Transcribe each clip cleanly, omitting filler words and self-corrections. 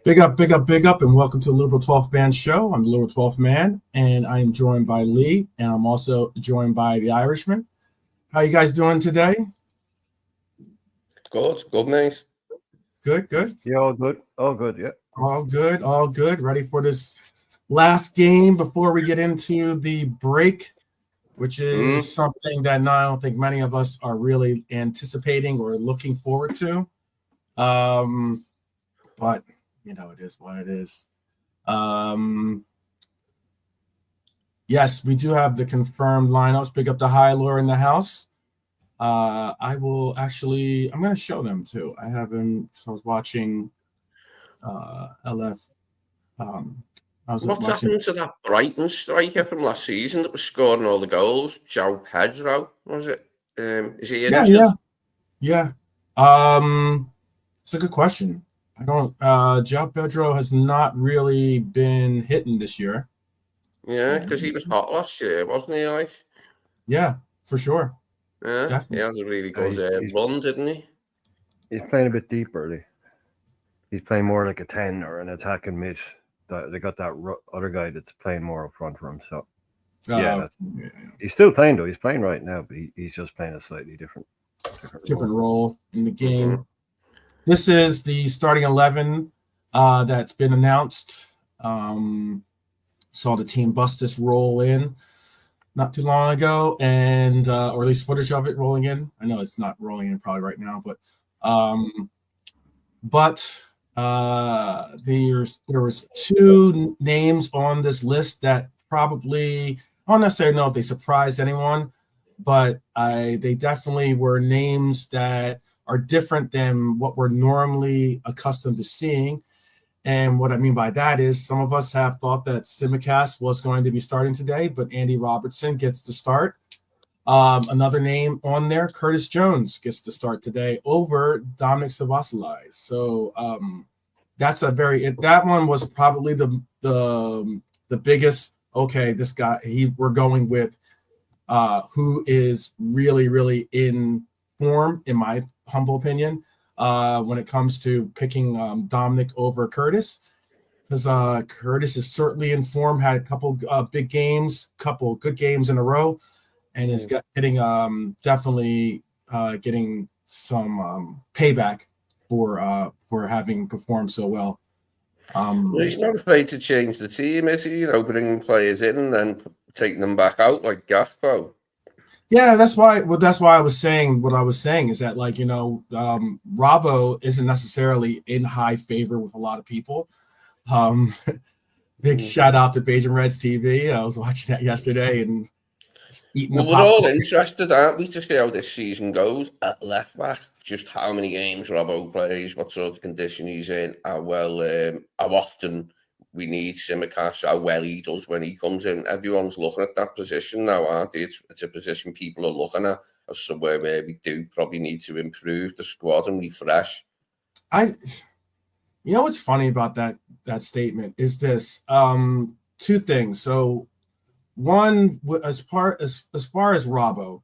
Big up, big up, big up, and welcome to the Liverpool 12th Man Show. I'm the Liverpool 12th Man, and I am joined by Lee, and I'm also joined by the Irishman. How you guys doing today? Good, nice. Good. Yeah, all good, yeah. All good. Ready for this last game before we get into the break, which is something that I don't think many of us are really anticipating or looking forward to. But it is what it is. Yes, we do have the confirmed lineups. Pick up the high lure in the house. I'm going to show them too. I haven't, because I was watching LF. What's happened to that Brighton striker from last season that was scoring all the goals? João Pedro, was it? Is he injured? Yeah. It's a good question. João Pedro has not really been hitting this year. Yeah, because he was hot last year, wasn't he? Like, yeah, for sure. Yeah, definitely. He had a really good run, didn't he? He's playing a bit deeper. He's playing more like a 10 or an attacking mid. They got that other guy that's playing more up front for him. So, he's still playing, though. He's playing right now, but he's just playing a slightly different role in the game. Mm-hmm. This is the starting 11 that's been announced. Saw the team bust this roll in not too long ago, and or at least footage of it rolling in. I know it's not rolling in probably right now, but there was two names on this list that probably, I don't necessarily know if they surprised anyone, but they definitely were names that are different than what we're normally accustomed to seeing. And what I mean by that is some of us have thought that Tsimikas was going to be starting today, but Andy Robertson gets to start. Another name on there, Curtis Jones, gets to start today over Dominic Szoboszlai. So that one was probably the biggest. Okay, this guy, we're going with who is really, really in form, in my humble opinion, when it comes to picking Dominic over Curtis, because Curtis is certainly in form, had a couple big games, couple good games in a row, and is getting some payback for having performed so well. He's not afraid to change the team, is he? Bringing players in and then taking them back out like Gakpo. Yeah, that's why I was saying what I was saying is that, Robbo isn't necessarily in high favor with a lot of people. Big shout out to Beijing Reds TV. I was watching that yesterday and eating the popcorn. We're all interested, aren't we, to see how this season goes at left back? Just how many games Robbo plays, what sort of condition he's in, how often we need Tsimikas, how well he does when he comes in. Everyone's looking at that position now, aren't they? It's a position people are looking at as somewhere where we do probably need to improve the squad and refresh. What's funny about that statement is this. Two things. So one, as far as Robbo,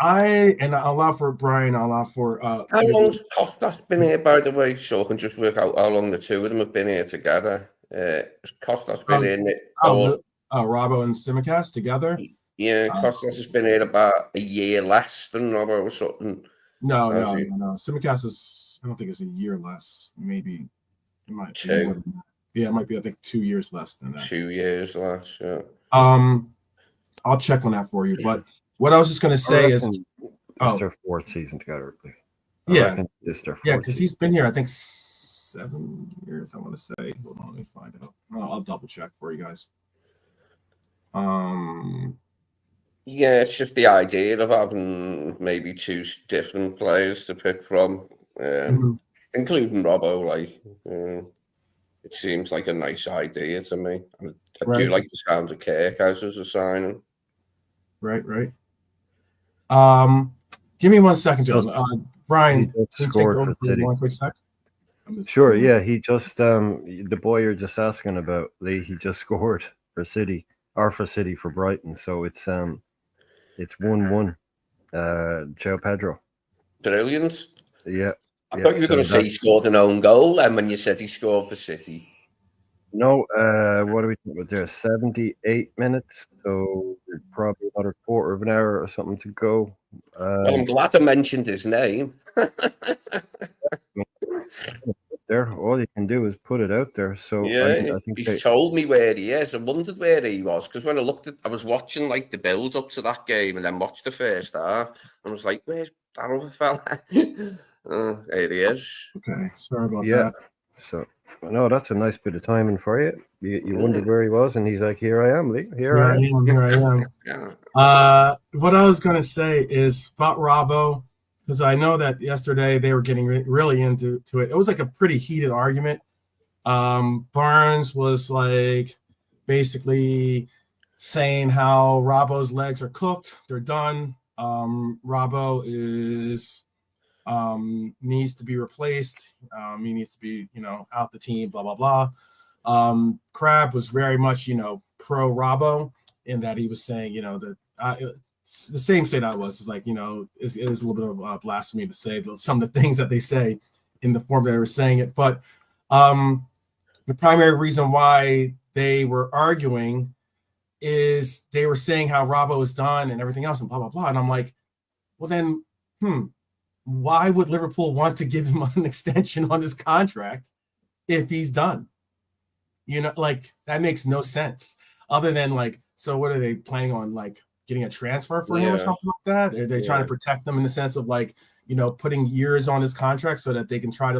I'll allow for Brian, I'll allow for how long's Kostas been here, by the way, so I can just work out how long the two of them have been here together. Kostas been in it. Robbo and Tsimikas together? Yeah, Kostas has been here about a year less than Robbo or something. No. Tsimikas is, I don't think it's a year less. Maybe it might be more than that. Yeah, it might be, I think, 2 years less than that. 2 years less, yeah. I'll check on that for you, but what I was just going to say is, it's their fourth season together. Because he's been here, I think, 7 years. I want to say. Hold on, let me find out. I'll double check for you guys. Yeah, it's just the idea of having maybe two different players to pick from, including Robbo. It seems like a nice idea to me. I do like the sound of Kirkhouse as a signing. Right. Give me 1 second, John. Brian, can you take over for 1 quick sec? Sure, yeah. He just the boy you're just asking about, Lee, he just scored for City for Brighton. So it's 1-1. João Pedro. Brilliant. Yeah. I thought you were going to say he scored an own goal, and when you said he scored for City. No, what are we talking about there? 78 minutes, so probably another quarter of an hour or something to go. Well, I'm glad I mentioned his name. There, all you can do is put it out there. So yeah, I think he's told me where he is. I wondered where he was because when I was watching like the build up to that game and then watched the first half. I was like, "Where's that other fella?" There he is. Okay, sorry about that. So no, that's a nice bit of timing for you. You wondered where he was, and he's like, "Here I am, Lee. Here I am. What I was gonna say is about Robbo. Because I know that yesterday they were getting really into it. It was like a pretty heated argument. Barnes was like basically saying how Robbo's legs are cooked. They're done. Robbo needs to be replaced. He needs to be, out the team, blah, blah, blah. Crab was very much, pro Robbo in that he was saying, that the same state I was. It's like, it is a little bit of blasphemy to say some of the things that they say in the form that they were saying it. But the primary reason why they were arguing is they were saying how Robbo is done and everything else and blah, blah, blah. And I'm like, well, then, why would Liverpool want to give him an extension on his contract if he's done? That makes no sense. Other than so what are they planning on, getting a transfer for him or something like that? Are they trying to protect them in the sense of putting years on his contract so that they can try to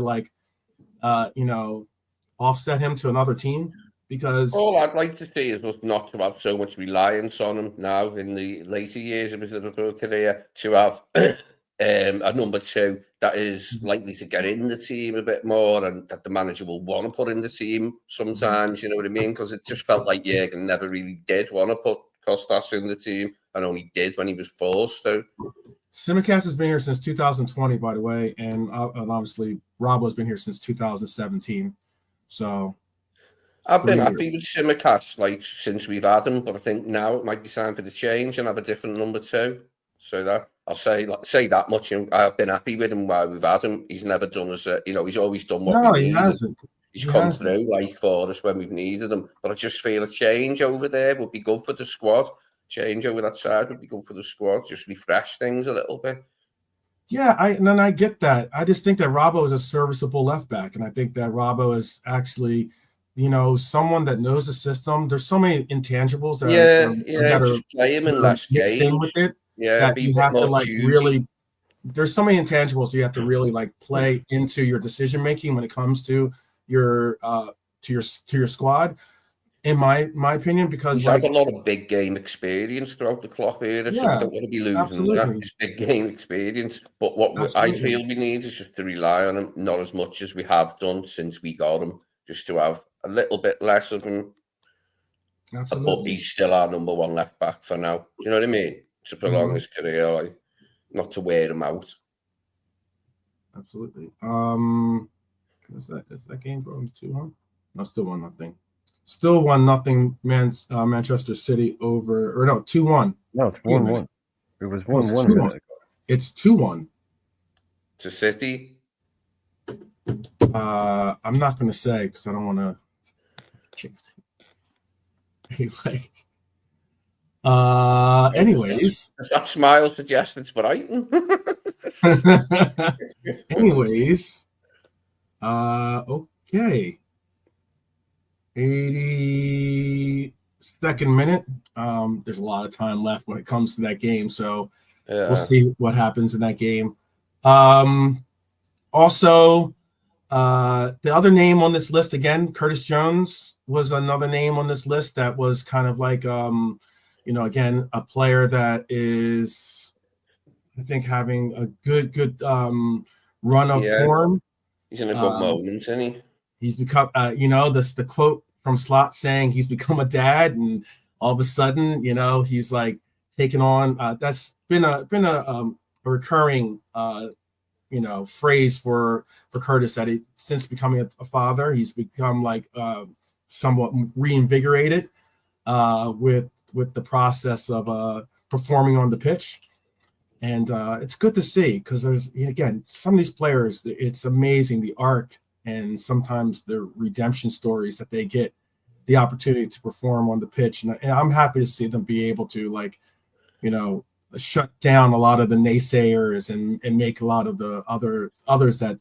offset him to another team? Because all I'd like to see is us not to have so much reliance on him now in the later years of his Liverpool career, to have a number two that is likely to get in the team a bit more and that the manager will want to put in the team sometimes, you know what I mean? Because it just felt like Jurgen never really did want to put Kostas in the team and only did when he was forced to. Simicast has been here since 2020, by the way, and obviously Robbo's been here since 2017. So I've been happy with Simicast since we've had him, but I think now it might be time for the change and have a different number two. So that I'll say that much. I've been happy with him while we've had him. He's never done us he's always done what we needed. He hasn't. He's come through for us when we've needed him. But I just feel a change over there would be good for the squad. Change over that side would be good for the squad. Just refresh things a little bit. Yeah, I get that. I just think that Robbo is a serviceable left back, and I think that Robbo is actually, someone that knows the system. There's so many intangibles that just play him in less mixed in with it. Yeah, you have to really. There's so many intangibles you have to really play into your decision making when it comes to your squad. In my opinion, because he's had a lot of big game experience throughout the Klopp era, so we don't want to be losing that. His big game experience. But what I feel we need is just to rely on him, not as much as we have done since we got him, just to have a little bit less of him. Absolutely. But he's still our number one left back for now. Do you know what I mean? To prolong his career, not to wear him out. Absolutely. Is that game going 2-1? No, still 1-0. Still 1-0. Manchester City over, or no, 2-1. No, it's 1-1. It was 1-1. It's 2-1 to City. I'm not going to say because I don't want to jinx it. Anyways, that smile suggests it's Brighton. Anyways, okay. 82nd minute. There's a lot of time left when it comes to that game, so we'll see what happens in that game. Also, the other name on this list again, Curtis Jones was another name on this list that was kind of again, a player that is, I think, having a good run of form. He's in a good moment, isn't he? He's become, the quote from Slot saying he's become a dad, and all of a sudden, he's taking on. That's been a recurring, phrase for Curtis, that since becoming a father, he's become somewhat reinvigorated with the process of performing on the pitch. And it's good to see because there's, again, some of these players, it's amazing the arc and sometimes the redemption stories that they get the opportunity to perform on the pitch. And I'm happy to see them be able to, like, shut down a lot of the naysayers and make a lot of the others that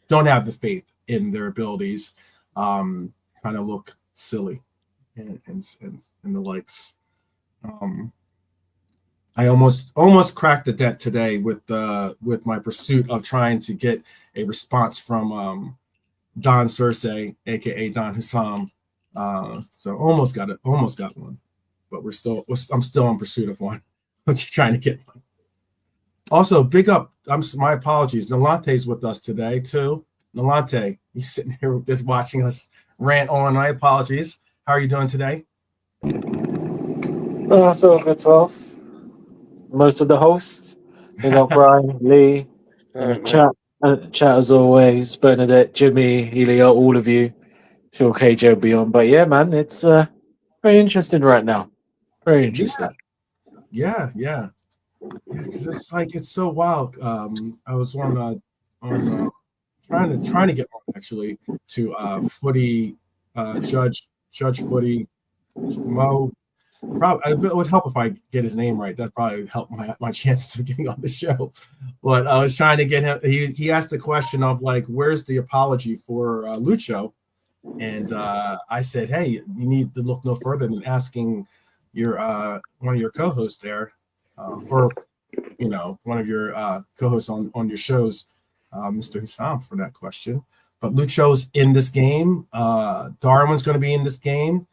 don't have the faith in their abilities kind of look silly and the likes. I almost cracked the debt today with my pursuit of trying to get a response from Don Cersei, aka Don Hassam. So almost got one, but I'm still in pursuit of one. I'm trying to get one. Also, big up. My apologies. Nalante's with us today too. Nalante, he's sitting here just watching us rant on. My apologies. How are you doing today? So good 12. Most of the hosts, Brian, Lee, and chat as always, Bernadette, Jimmy, Helio, all of you. Sure, KJ will be on. But yeah, man, it's very interesting right now. Very interesting. Yeah, because it's like it's so wild. I was on trying to get on actually to footy judge footy Mo. Probably it would help if I get his name right. That probably would help my chances of getting on the show. But I was trying to get him. He asked the question of like, where's the apology for Lucho? And I said, hey, you need to look no further than asking your one of your co-hosts there, or one of your co-hosts on your shows, Mr. Hassam, for that question. But Lucho's in this game. Darwin's going to be in this game.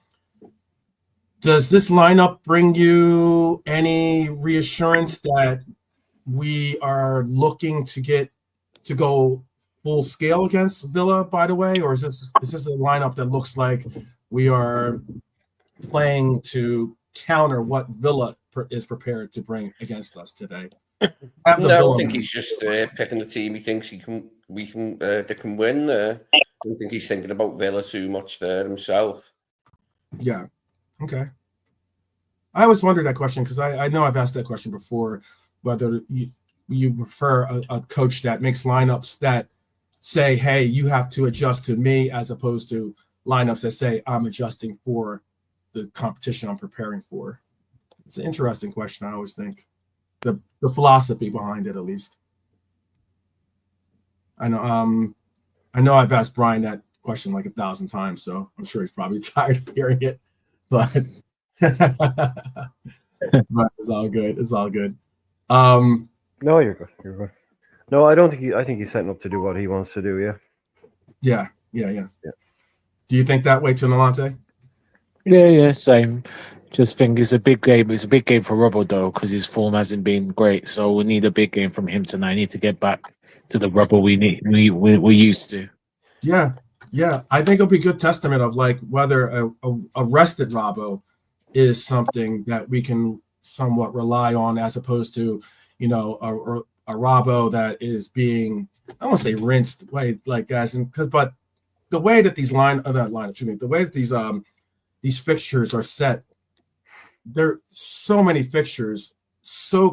Does this lineup bring you any reassurance that we are looking to go full scale against Villa, by the way, or is this a lineup that looks like we are playing to counter what Villa is prepared to bring against us today? I think he's just picking the team he thinks they can win. I don't think he's thinking about Villa too much there himself. Yeah. Okay. I always wondered that question because I know I've asked that question before, whether you prefer a coach that makes lineups that say, hey, you have to adjust to me, as opposed to lineups that say I'm adjusting for the competition I'm preparing for. It's an interesting question, I always think. The philosophy behind it, at least. I know I've asked Brian that question like 1,000 times, so I'm sure he's probably tired of hearing it. But but it's all good. It's all good. No, you're good. You're good. No, I don't think I think he's setting up to do what he wants to do. Yeah. Do you think that way too, Nalante? Yeah, same. Just think it's a big game. It's a big game for Robbo though, because his form hasn't been great. So we need a big game from him tonight. I need to get back to the Robbo we're used to. Yeah. I think it'll be a good testament of like whether a rested Robbo is something that we can somewhat rely on, as opposed to a Robbo that is being, I won't say rinsed, like guys, but the way that these the way that these fixtures are set, there are so many fixtures, so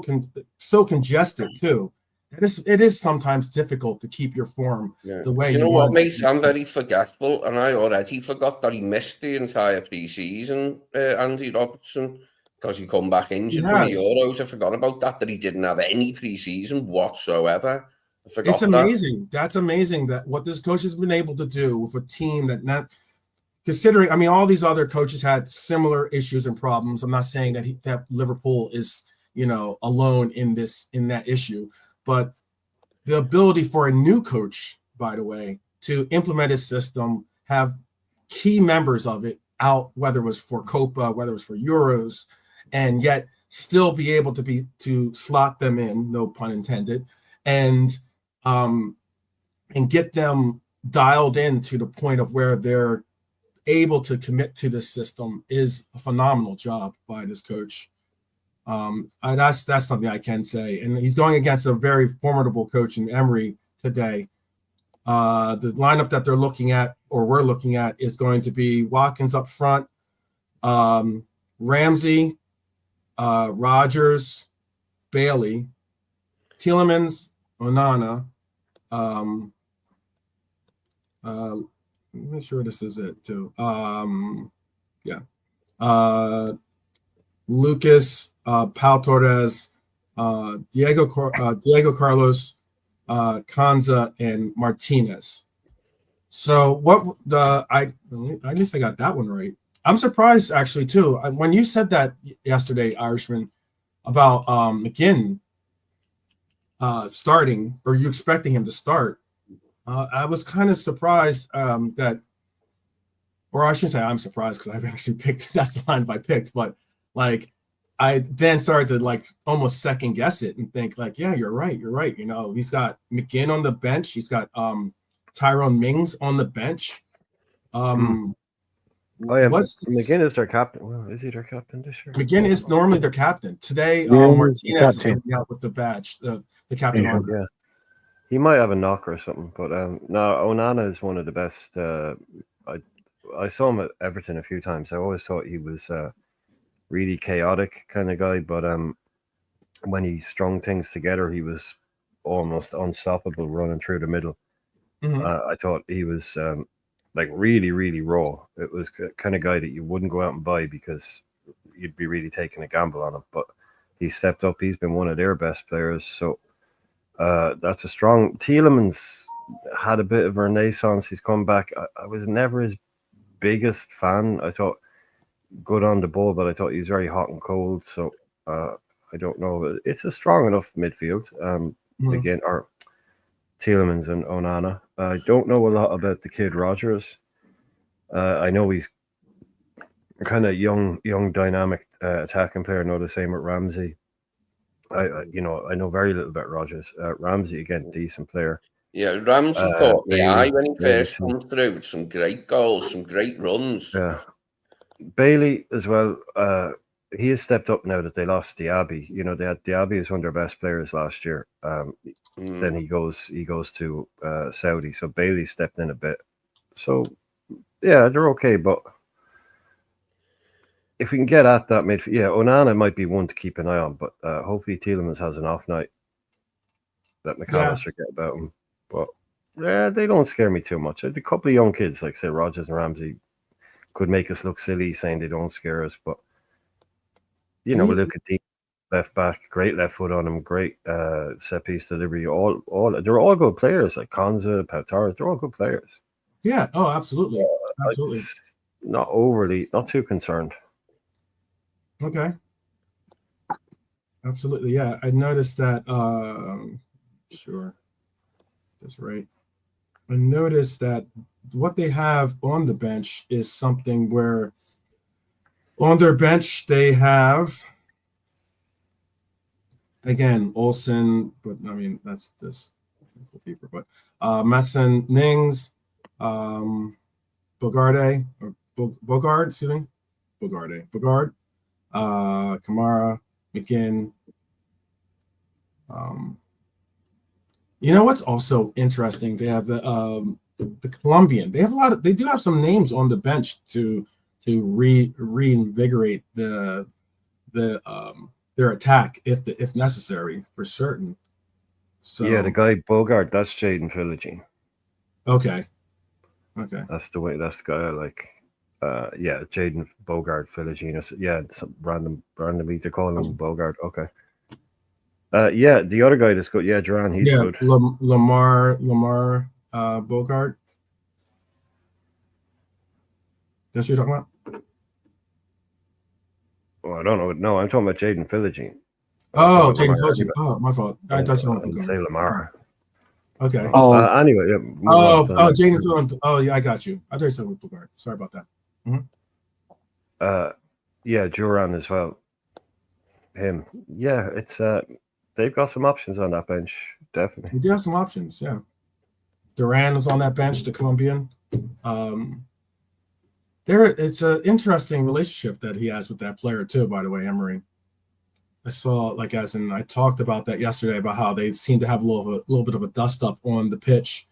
congested too. It is sometimes difficult to keep your form the way you know what, mate? I'm very forgetful, and I already forgot that he missed the entire pre-season, Andy Robertson, because he come back injured from the Euros. I forgot about that he didn't have any pre-season whatsoever. I forgot. It's amazing. That's amazing that what this coach has been able to do with a team that not considering. I mean, all these other coaches had similar issues and problems. I'm not saying that Liverpool is alone in that issue. But the ability for a new coach, by the way, to implement his system, have key members of it out, whether it was for Copa, whether it was for Euros, and yet still be able to slot them in, no pun intended, and get them dialed in to the point of where they're able to commit to this system is a phenomenal job by this coach. That's something I can say, and he's going against a very formidable coach in Emery today. The lineup that they're looking at, or we're looking at, is going to be Watkins up front, Ramsey, Rogers, Bailey, Tielemans, Onana. Make sure this is it too. Yeah. Lucas, Pau Torres, Diego Carlos, Kanza, and Martinez. So what at least I got that one right. I'm surprised actually too. When you said that yesterday, Irishman, about McGinn starting, or you expecting him to start, I was kind of surprised that, or I shouldn't say I'm surprised because I've actually picked, that's the line I picked, but like I then started to like almost second guess it and think like, yeah, you're right. You know, he's got McGinn on the bench. He's got Tyrone Mings on the bench. Oh yeah, McGinn is their captain. Well, is he their captain this year? McGinn is normally their captain. Today, Yeah, Martinez is going to be out with the badge, the captain armband. Yeah. He might have a knock or something, but no, Onana is one of the best. I saw him at Everton a few times. I always thought he was really chaotic kind of guy, but when he strung things together, he was almost unstoppable running through the middle. Mm-hmm. I thought he was like really, really raw. It was kind of guy that you wouldn't go out and buy because you'd be really taking a gamble on him. But he stepped up. He's been one of their best players. So that's a strong. Tielemans had a bit of a renaissance. He's come back. I was never his biggest fan. I thought good on the ball, but I thought he was very hot and cold. So I don't know. It's a strong enough midfield. Again, or Tielemans and Onana. I don't know a lot about the kid Rogers. I know he's kind of young, dynamic attacking player. I know the same with Ramsey. I know very little about Rogers. Ramsey, again, decent player. Yeah, Ramsey caught the eye when he first come through with some great goals, some great runs. Yeah. Bailey as well. He has stepped up now that they lost Diaby. You know, they had Diaby as one of their best players last year. Then he goes to Saudi. So Bailey stepped in a bit. So yeah, they're okay. But if we can get at that midfield, yeah, Onana might be one to keep an eye on. But hopefully Tielemans has an off night. Let McAllister get about him. But yeah, they don't scare me too much. A couple of young kids, like say Rogers and Ramsey, could make us look silly saying they don't scare us. But you know, we look at the left back, great left foot on him, great set piece delivery. All they're all good players. Like Konza, Pau Torres, they're all good players. Yeah. Oh, absolutely. Absolutely. Not too concerned. Okay. Absolutely. Yeah. I noticed that. Sure. That's right. I noticed that what they have on the bench is something where on their bench they have, again, Olsen, but I mean, that's just paper, but Masson, Nings, Bogard, Kamara, McGinn. You know what's also interesting? They have the Colombian. They have they do have some names on the bench to reinvigorate their attack if necessary, for certain. So yeah, the guy Bogart, that's Jaden Philogene. Okay. That's the guy I like. Yeah, Jaden Bogart Philogene. Yeah, some randomly to call him Bogart. Okay. Yeah, the other guy that's good. Yeah, Duran, he's good. Lamar Bogart. That's what you're talking about? Oh, I don't know. No, I'm talking about Jaden Philogene. Oh, Jaden Philogene. Oh, my fault. I thought you were talking about say Lamar. Okay. Anyway. Yeah, Jaden Philogene. Oh, yeah, I got you. I thought you said with Bogart. Sorry about that. Mm-hmm. Yeah, Duran as well. Him. Yeah, it's they've got some options on that bench, definitely. They have some options, yeah. Duran is on that bench, the Colombian. It's an interesting relationship that he has with that player too, by the way, Emery. I saw, I talked about that yesterday, about how they seem to have a little bit of a dust up on the pitch.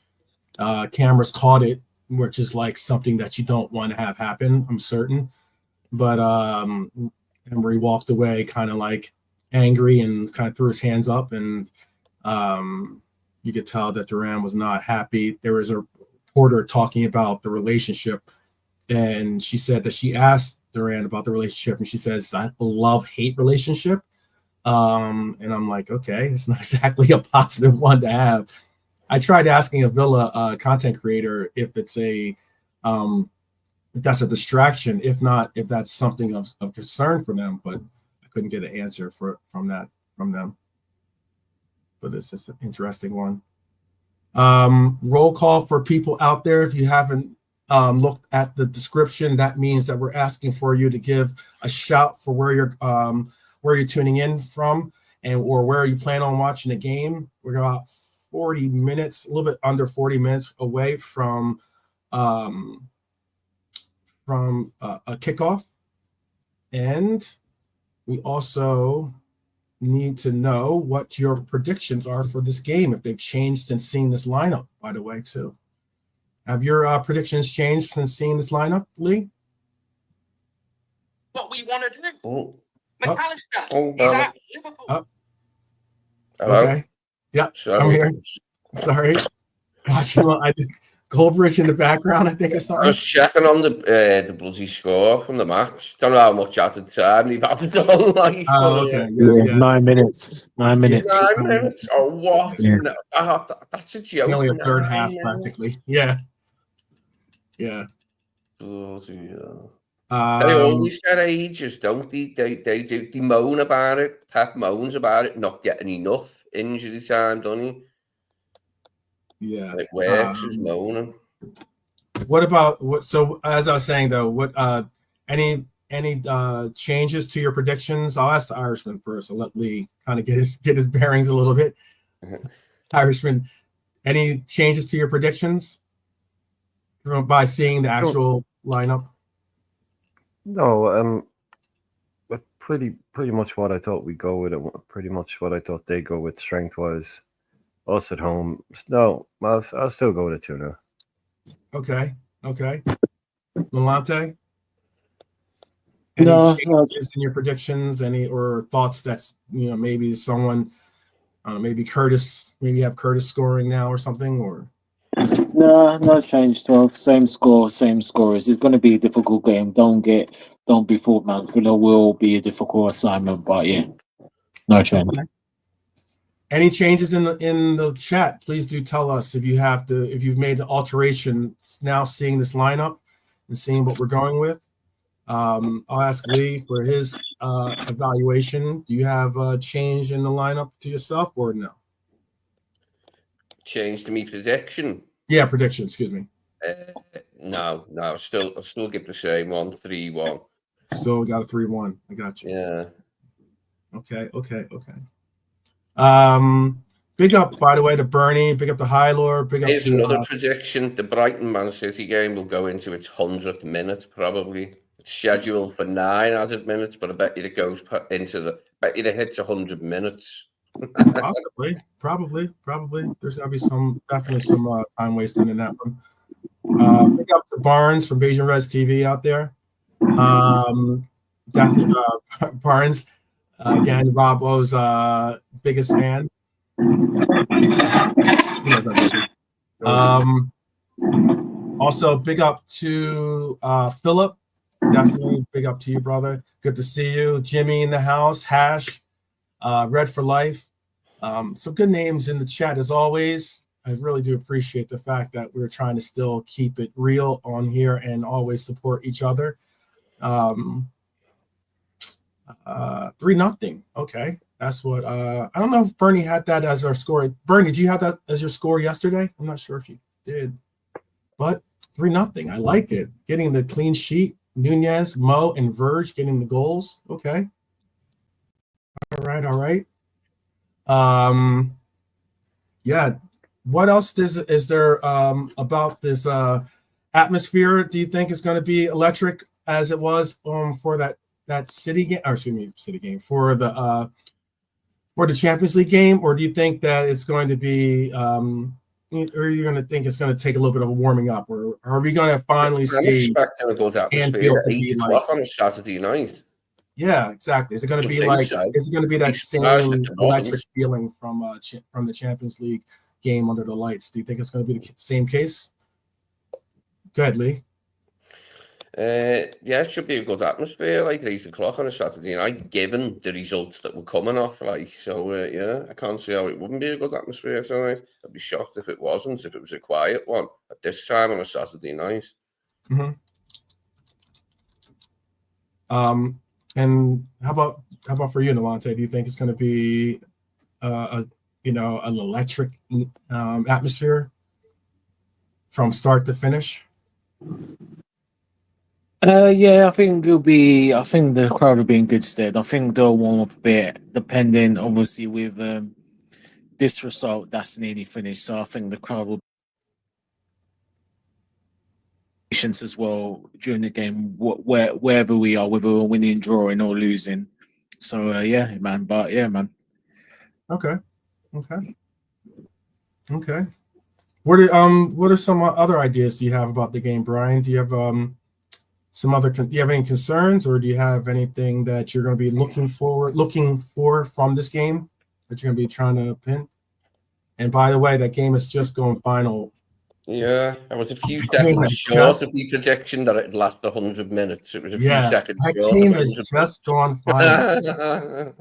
Cameras caught it, which is like something that you don't want to have happen, I'm certain. But Emery walked away kind of like angry and kind of threw his hands up, and You could tell that Duran was not happy. There was a reporter talking about the relationship, and she said that she asked Duran about the relationship, and she says, "A love-hate relationship." And I'm like, okay, it's not exactly a positive one to have. I tried asking a Villa content creator if it's if that's a distraction, if not, if that's something of concern for them, but I couldn't get an answer from them. But it's just an interesting one. Roll call for people out there. If you haven't looked at the description, that means that we're asking for you to give a shout for where you're tuning in from, or where you plan on watching the game. We're about 40 minutes, a little bit under 40 minutes away from a kickoff, and we also need to know what your predictions are for this game, if they've changed since seeing this lineup, by the way, too. Have your predictions changed since seeing this lineup, Lee? What we want to do. Oh. McAllister. He's at Liverpool. Okay. Yeah, I'm here. Sorry. I think Goldbridge in the background, I think, or something. I was checking on the bloody score from the match. Don't know how much added time we've added on. Like, okay. Yeah. 9 minutes. 9 minutes. 9 minutes? Oh, what? Yeah. No, that's a joke. It's nearly a third half, practically. Yeah. Bloody hell. They always get ages, don't they? They moan about it. Pep moans about it, not getting enough injury time, don't he? Yeah. It works as moaning. What about what? So as I was saying though, what any changes to your predictions? I'll ask the Irishman first. I'll let Lee kind of get his bearings a little bit. Irishman, any changes to your predictions by seeing the actual lineup? No, but pretty much what I thought we'd go with it. Pretty much what I thought they'd go with strength-wise. Us at home. No, I'll still go with it 2-0. Okay. Milante? No, changes in your predictions? Or thoughts that's, maybe someone, maybe Curtis, maybe have Curtis scoring now or something, or? No change. 12. Same scorers. It's going to be a difficult game. Don't be fooled, man. It will be a difficult assignment, but yeah, no change. Okay. Any changes in the chat? Please do tell us if you've made the alteration now, seeing this lineup and seeing what we're going with. I'll ask Lee for his evaluation. Do you have a change in the lineup to yourself or no? Change to me prediction. Yeah, prediction. Excuse me. No. I'll still give the same 1-3-1. Still got a 3-1. I got you. Yeah. Okay. Big up, by the way, to Bernie. Big up to High Lord. Big up Here's to another prediction. The Brighton Man City game will go into its 100th minute, probably. It's scheduled for 9 added minutes, but I bet you it goes into bet you it hits 100 minutes. Possibly, probably. There's gotta be definitely some time wasting in that one. Big up to Barnes from Beijing Reds TV out there. Definitely Barnes. Again, Rob O's biggest fan. Also, big up to Philip. Definitely big up to you, brother. Good to see you. Jimmy in the house. Hash. Red for Life. Some good names in the chat as always. I really do appreciate the fact that we're trying to still keep it real on here and always support each other. 3-0. Okay, that's what. I don't know if Bernie had that as our score. Bernie, did you have that as your score yesterday? I'm not sure if you did, but 3-0. I like it. Getting the clean sheet. Nunez, Mo, and Verge getting the goals. Okay. All right. Yeah. What else is there about this atmosphere? Do you think is going to be electric as it was for that city game? Or excuse me, city game for the Champions League game, or do you think that it's going to be? Or are you going to think it's going to take a little bit of a warming up, or are we going to finally see? I'm expecting a good atmosphere at 8 o'clock on Saturday night. Yeah, exactly. Is it going to I be think like? so. Is it going to be Be that surprised if same it wasn't. electric feeling from the Champions League game under the lights? Do you think it's going to be the same case? Go ahead, Lee. Yeah, it should be a good atmosphere, like 8 o'clock on a Saturday night, given the results that were coming off. Like, so yeah, I can't see how it wouldn't be a good atmosphere tonight. I'd be shocked if it wasn't, if it was a quiet one at this time on a Saturday night. Mm-hmm. And how about for you, Nalante? Do you think it's going to be an electric atmosphere from start to finish? Yeah, I think it'll be. I think the crowd will be in good stead. I think they'll warm up a bit, depending, obviously, with this result that's nearly finished. So I think the crowd will be patient as well during the game, wherever we are, whether we're winning, drawing, or losing. So yeah, man. But yeah, man. Okay. What are some other ideas do you have about the game, Brian? Do you have do you have any concerns, or do you have anything that you're going to be looking for from this game that you're going to be trying to pin? And by the way, that game is just going final. Yeah, I was a few seconds short of the prediction that it'd last 100 minutes. It was a few seconds that short. game has just gone final.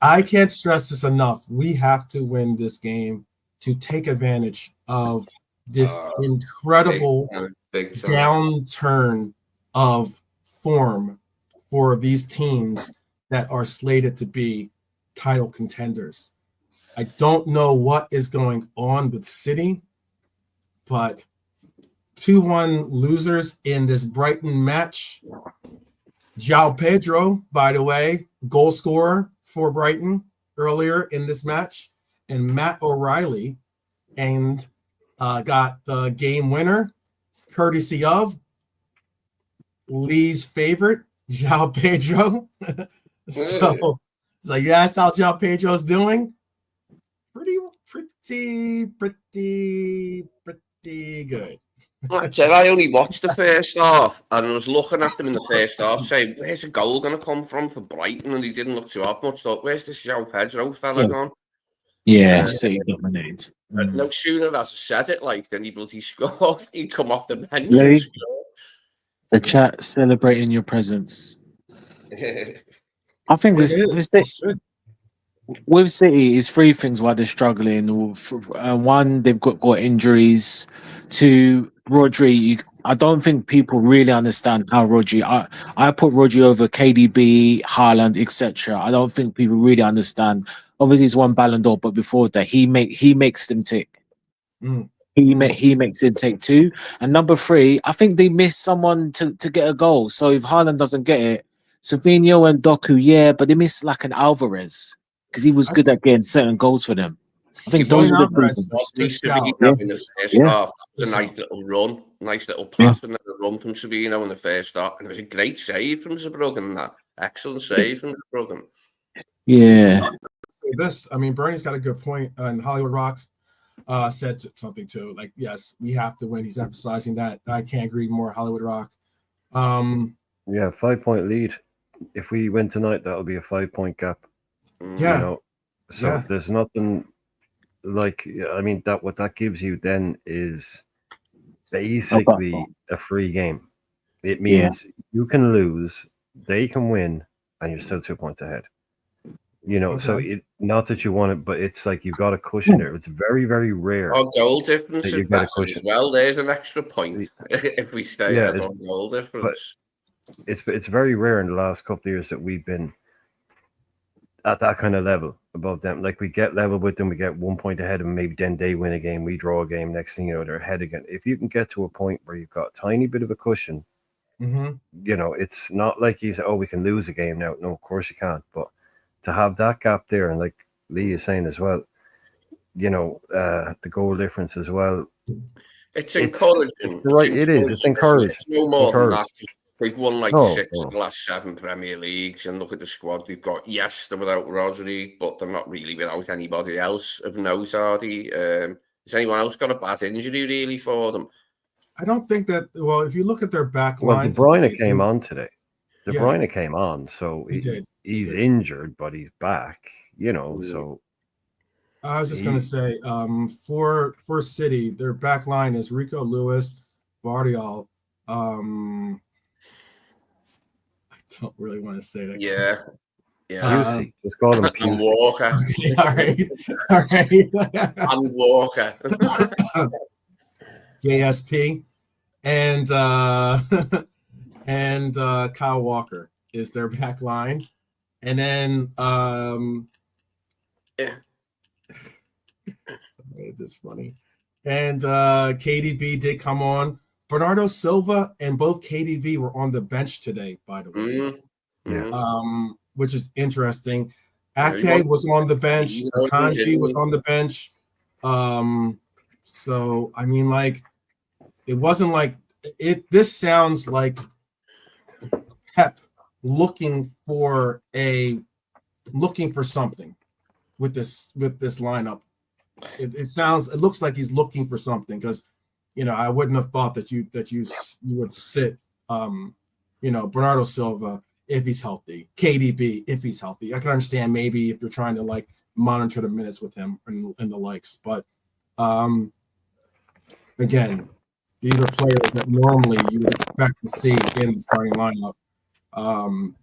I can't stress this enough. We have to win this game to take advantage of this incredible big time downturn of form for these teams that are slated to be title contenders. I don't know what is going on with City, but 2-1 losers in this Brighton match. João Pedro, by the way, goal scorer for Brighton earlier in this match, and Matt O'Reilly and got the game winner, courtesy of Lee's favorite, João Pedro. So you asked how João Pedro's doing? Pretty good. I said I only watched the first half, and I was looking at them in the first half, saying, "Where's the goal going to come from for Brighton?" And he didn't look to have much. Thought, "Where's this João Pedro fella gone?" Yeah, City dominate. No sooner as I said it, like then he bloody scored. He'd come off the bench. Lee, the chat celebrating your presence. I think with City is three things why they're struggling. One, they've got injuries. Two, Rodri. I don't think people really understand how Rodri. I put Rodri over KDB, Haaland, etc. I don't think people really understand. Obviously, he's won Ballon d'Or, but before that, he makes them tick. He makes them take two. And number three, I think they miss someone to get a goal. So if Haaland doesn't get it, Savinho and Doku, yeah, but they miss like an Alvarez because he was good at getting certain goals for them. I think those are the things. That was a nice little run, nice little pass, and then a run from Savinho in the first half. And it was a great save from Zabruggen. That excellent save from Zabruggen. Yeah. Bernie's got a good point, and Hollywood Rocks said something too. Like, yes, we have to win. He's emphasizing that. I can't agree more. Hollywood Rock. Yeah, 5-point lead. If we win tonight, that'll be a 5-point gap. Yeah. There's nothing like. What that gives you then is basically a free game. It means you can lose, they can win, and you're still 2 points ahead. So not that you want it, but it's like you've got a cushion there. It's very, very rare. Our goal difference is better as well. There's an extra point if we stay at on goal difference. It's very rare in the last couple of years that we've been at that kind of level above them. Like we get level with them, we get 1 point ahead of them, maybe then they win a game, we draw a game, next thing you know, they're ahead again. If you can get to a point where you've got a tiny bit of a cushion, it's not like you say, we can lose a game now. No, of course you can't. But to have that gap there, and like Lee is saying as well, the goal difference as well. It's encouraging. It's encouraging. It's no more than that. They've won 6 of the last 7 Premier Leagues, and look at the squad they've got. Yes, they're without Rodri, but they're not really without anybody else of note, are they? Has anyone else got a bad injury really for them? I don't think that. Well, if you look at their back line, De Bruyne came on today. De Bruyne came on, so he did. He's injured, but he's back. You know, so I was just gonna say, for City, their back line is Rico Lewis, Vardiol. I don't really want to say that. Yeah. Pusey. Just call him And Pusey. Walker. Okay, all right. And Walker. JSP and Kyle Walker is their back line, and then it's just funny. And KDB did come on. Bernardo Silva and both KDB were on the bench today, by the way. Which is interesting. Ake was on the bench. Akanji was on the bench. So I mean, like, it wasn't like it. This sounds like Pep looking for something with this lineup. It looks like he's looking for something, because I wouldn't have thought that you would sit Bernardo Silva if he's healthy, KDB if he's healthy. I can understand maybe if you're trying to like monitor the minutes with him and the likes, but again, these are players that normally you would expect to see in the starting lineup.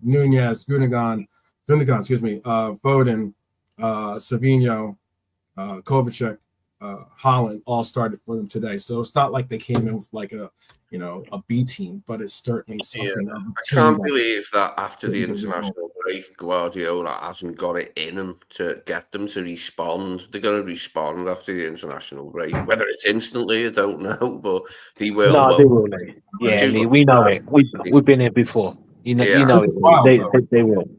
Nunez, Gundogan, Foden, Savinho, Kovacic, Holland all started for them today. So it's not like they came in with like a B team, but it's certainly something. I can't believe that after the international break, Guardiola hasn't got it in him to get them to respond. They're going to respond after the international break. Whether it's instantly, I don't know, but they will. No, they will. Yeah, Lee, we know it. We've been here before. You know it. They will.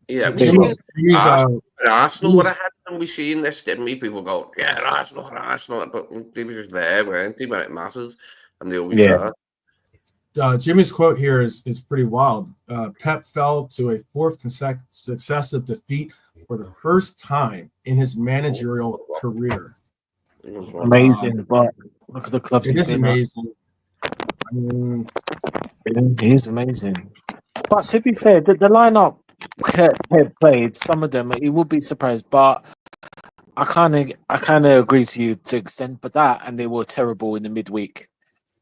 Yeah, Arsenal would have had them. We seen this, didn't we? People go, yeah, Arsenal, but they were just there, weren't they? When it matters, and they always are. Jimmy's quote here is pretty wild. Pep fell to a fourth successive defeat for the first time in his managerial career. Amazing, but look at the clubs. It is amazing. I mean, it is amazing. But to be fair, the lineup had played, some of them, it would be surprised, but I kind of agree to you to extent, but that, and they were terrible in the midweek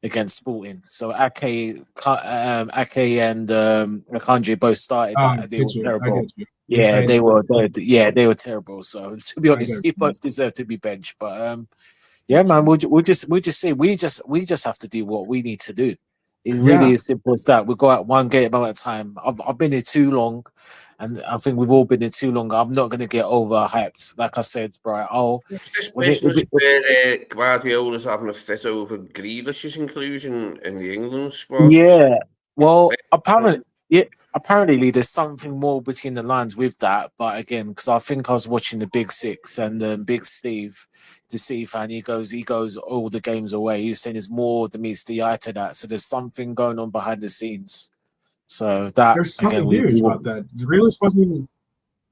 against Sporting. So Ake and Akanji both started that. They were terrible. Yeah, they were terrible. So to be honest, they both deserve to be benched. But yeah, man, we'll just see. We just have to do what we need to do. It's really as simple as that. We go out one game at a time. I've been here too long, and I think we've all been here too long. I'm not going to get overhyped. Like I said, bro. This business where Guardiola's having a fit over Grealish's inclusion in the England squad. Yeah. Well, apparently there's something more between the lines with that. But again, because I think I was watching the Big Six and Big Steve, the City fan, he goes all the games away. He's saying there's more than meets the eye to that. So there's something going on behind the scenes. So that there's something weird about that. Grealish wasn't even,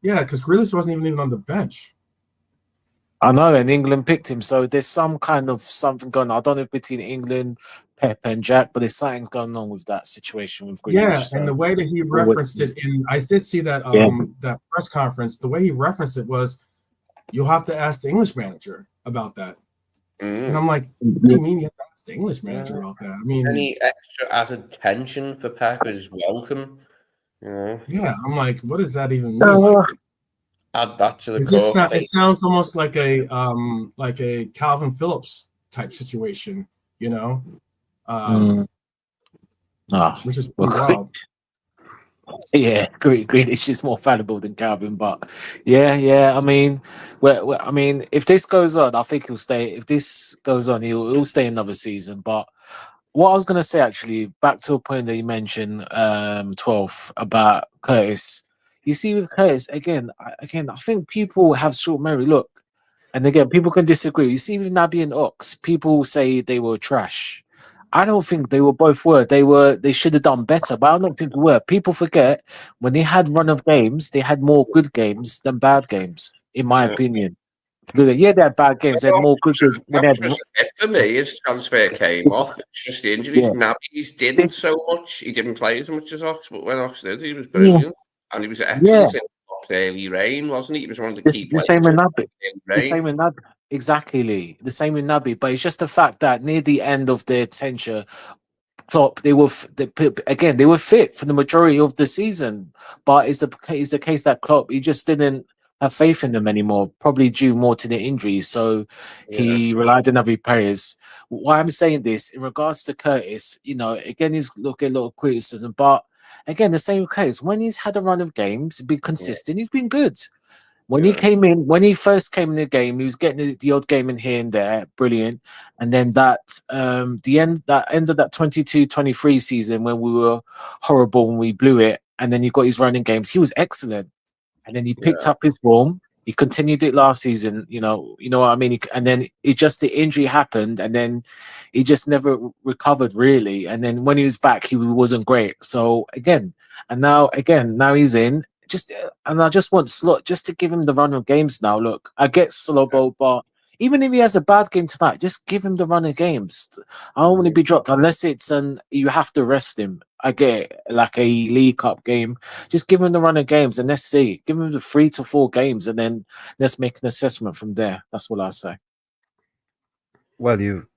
because Grealish wasn't even on the bench. I know, and England picked him. So there's some kind of something going on. I don't know if between England, Pep and Jack, but there's something going on with that situation with Grealish. Yeah, and the way that he referenced it, I did see that that press conference. The way he referenced it was, "You'll have to ask the English manager about that." And I'm like, "What do you mean you have to ask the English manager about that?" I mean, any extra added tension for Pep is welcome. Yeah, I'm like, what does that even mean? Add that to the it sounds almost like a Calvin Phillips type situation, which is pretty wild. Yeah, Grealish is more valuable than Calvin, but yeah. I mean, if this goes on, I think he'll stay. If this goes on, he'll stay another season. But what I was going to say, actually, back to a point that you mentioned, 12 about Curtis. You see, with Curtis, again, I think people have short memory. Look, and again, people can disagree. You see, with Naby and Ox, people say they were trash. I don't think they were both were. They should have done better, but I don't think they were. People forget when they had run of games, they had more good games than bad games, in my opinion. Good. Yeah, they had bad games. They had more good games when they That had. was just it for me. His transfer came off. It's just the injuries. Yeah. Nabby's didn't so much. He didn't play as much as Ox, but when Ox did, he was Yeah. brilliant. And he was Yeah. excellent in early rain, wasn't he? He was one of the key The players. same with Naby. in The same rain. with Naby. Exactly, Lee. The same with Naby. But it's just the fact that near the end of their tenure, Klopp, they were they were fit for the majority of the season. But it's the case that Klopp, he just didn't have faith in them anymore, probably due more to the injuries. So Yeah. he relied on other players. Why I'm saying this in regards to Curtis, again, he's looking a lot of criticism, but again, the same case when he's had a run of games, been consistent, he's been good. When he first came in the game, he was getting the odd game in here and there, brilliant. And then that end of that 22-23 season when we were horrible and we blew it, and then he got his running games, he was excellent. And then he picked up his form. He continued it last season, you know what I mean? And then the injury happened, and then he just never recovered really. And then when he was back, he wasn't great. So now he's in. And I just want Slot just to give him the run of games now. Look, I get Slobo, but even if he has a bad game tonight, just give him the run of games. I don't want to be dropped unless it's you have to rest him. I get like a League Cup game. Just give him the run of games and let's see. Give him the 3 to 4 games and then let's make an assessment from there. That's what I say. Well, you've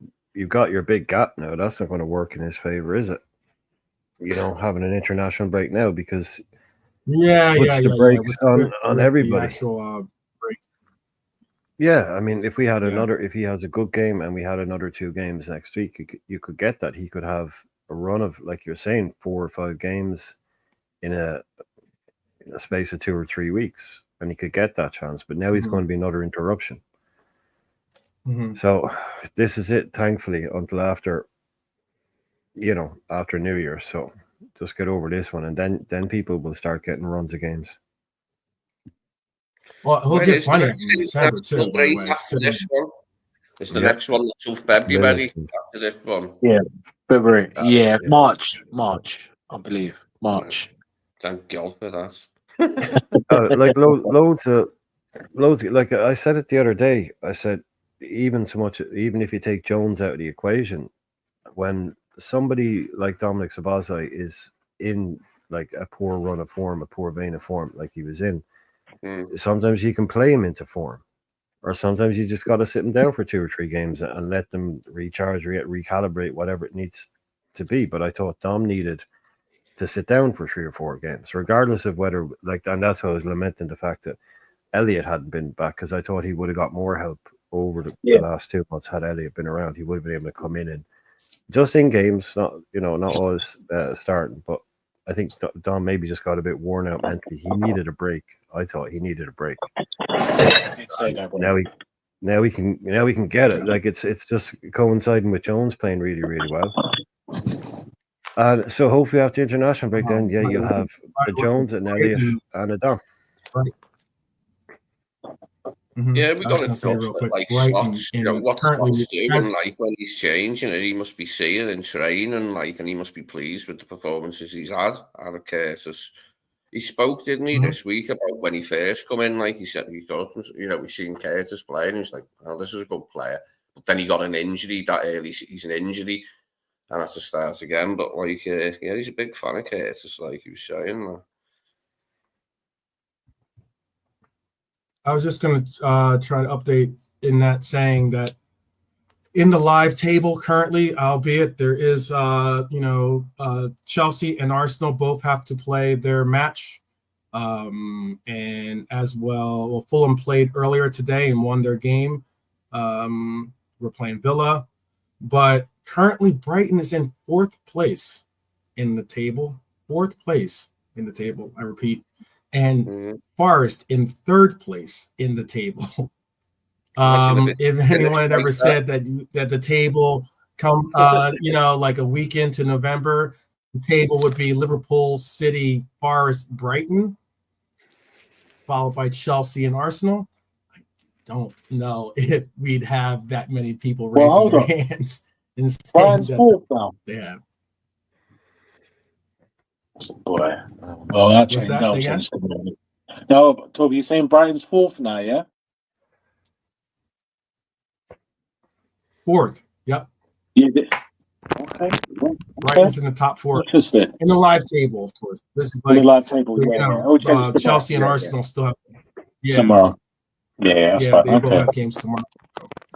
got your big gap now. That's not going to work in his favor, is it? Having an international break now because puts the brakes on everybody. The actual break. Yeah, I mean, if he has a good game and we had another 2 games next week, you could get that. He could have a run of, like you're saying, 4 or 5 games in a space of 2 or 3 weeks, and he could get that chance. But now he's going to be another interruption. Mm-hmm. So this is it, thankfully, until after New Year. So just get over this one, and then people will start getting runs of games. Well, he'll get plenty of them in December too. By the way, this one. It's the next one until February after this one. Yeah, February. March, I believe. March. Thank God for that. Like loads of, like I said it the other day. I said even if you take Jones out of the equation, when somebody like Dominic Szoboszlai is in like a poor run of form, a poor vein of form, like he was in, sometimes you can play him into form, or sometimes you just got to sit him down for 2 or 3 games and let them recharge, recalibrate, whatever it needs to be. But I thought Dom needed to sit down for 3 or 4 games, regardless of whether, and that's why I was lamenting the fact that Elliott hadn't been back, because I thought he would have got more help over the last 2 months had Elliott been around. He would have been able to come in and just in games, not always starting. But I think Dom maybe just got a bit worn out mentally. He needed a break. I thought he needed a break. Now we can get it. Like it's just coinciding with Jones playing really, really well. So hopefully after the international break, then you'll have a Jones, an Elliott, and a Dom. Right. Mm-hmm. Yeah, we got to say real quick. Like Brighton, Slots, what's Slots doing? Like when he's changing, he must be seeing in training, and he must be pleased with the performances he's had out of Curtis. He spoke, didn't he, this week about when he first come in? Like he said, he thought, we've seen Curtis play, and he's like, "Well, this is a good player." But then he got an injury that early. He's an injury, and has to start again. But he's a big fan of Curtis, like he was saying. I was just going to try to update in that, saying that in the live table currently, albeit there is, Chelsea and Arsenal both have to play their match. And as well, Fulham played earlier today and won their game. We're playing Villa. But currently, Brighton is in 4th place in the table. 4th place in the table, I repeat. And Forest in 3rd place in the table. If anyone had ever said that the table come like a week into November, the table would be Liverpool, City, Forest, Brighton, followed by Chelsea and Arsenal, I don't know if we'd have that many people raising their hands and saying that they have. Boy. Well, that changed. No, Toby, you're saying Brighton's 4th now, yeah? 4th. Yep. You did. Okay. Brighton's in the top 4 Interesting. in the live table, of course. This is In like the live table, you yeah. know, Oh, against the Chelsea and yeah, Arsenal still have tomorrow. Yeah, that's fine. they both Okay. have games tomorrow.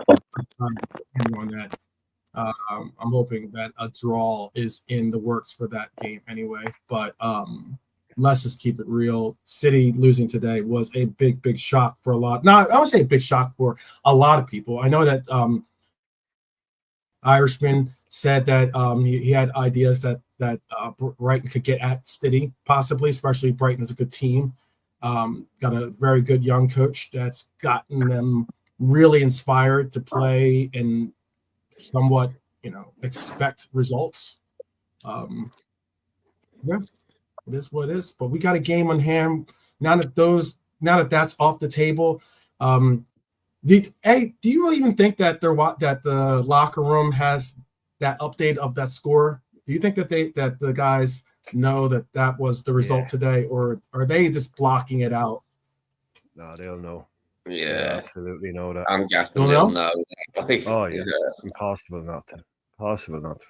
Depending on that, I'm hoping that a draw is in the works for that game anyway. But let's just keep it real. City losing today was a big shock for a lot. No, I would say a big shock for a lot of people. I know that Irishman said that he had ideas that Brighton could get at City, possibly, especially Brighton is a good team. Got a very good young coach that's gotten them really inspired to play and somewhat, expect results. Yeah, it is what it is. But we got a game on hand now that that's off the table. Do you even think that the locker room has that update of that score? Do you think that the guys know that was the result today, or are they just blocking it out? No, they'll know. Yeah, they'll absolutely know that. I'm guessing they'll know. Oh yeah, impossible not to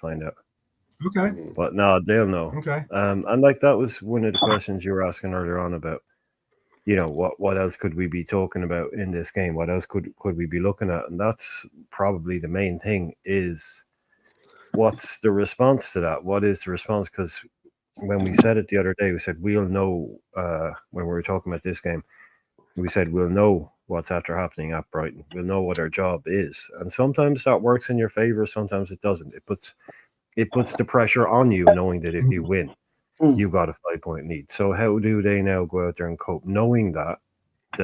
find out. Okay, but no, they'll know. Okay, and like that was one of the questions you were asking earlier on about. What else could we be talking about in this game? What else could we be looking at? And that's probably the main thing is what's the response to that? What is the response? Because when we said it the other day, we said we'll know when we were talking about this game, we said we'll know what's after happening at Brighton. We'll know what our job is. And sometimes that works in your favor, sometimes it doesn't. It puts the pressure on you knowing that if you win, you got a 5-point lead. So how do they now go out there and cope, knowing that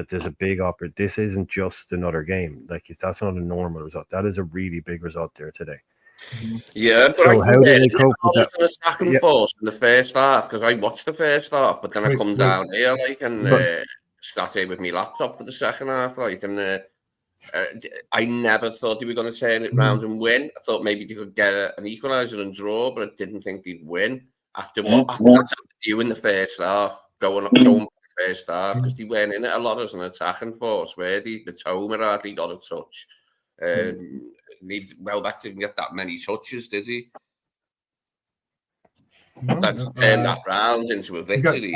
there's a big opportunity? This isn't just another game. Like that's not a normal result. That is a really big result there today. Yeah, but so how do they cope with that? I was attacking force in the first half because I watched the first half, but then I come down here and started with my laptop for the second half, and I never thought they were going to turn it round and win. I thought maybe they could get an equaliser and draw, but I didn't think they'd win after that's what they do in the first half, going back the first half, because they went in it a lot as an attacking force, where the Tomer hardly got a touch. Welbeck didn't get that many touches, did he? That's turned that round into a victory.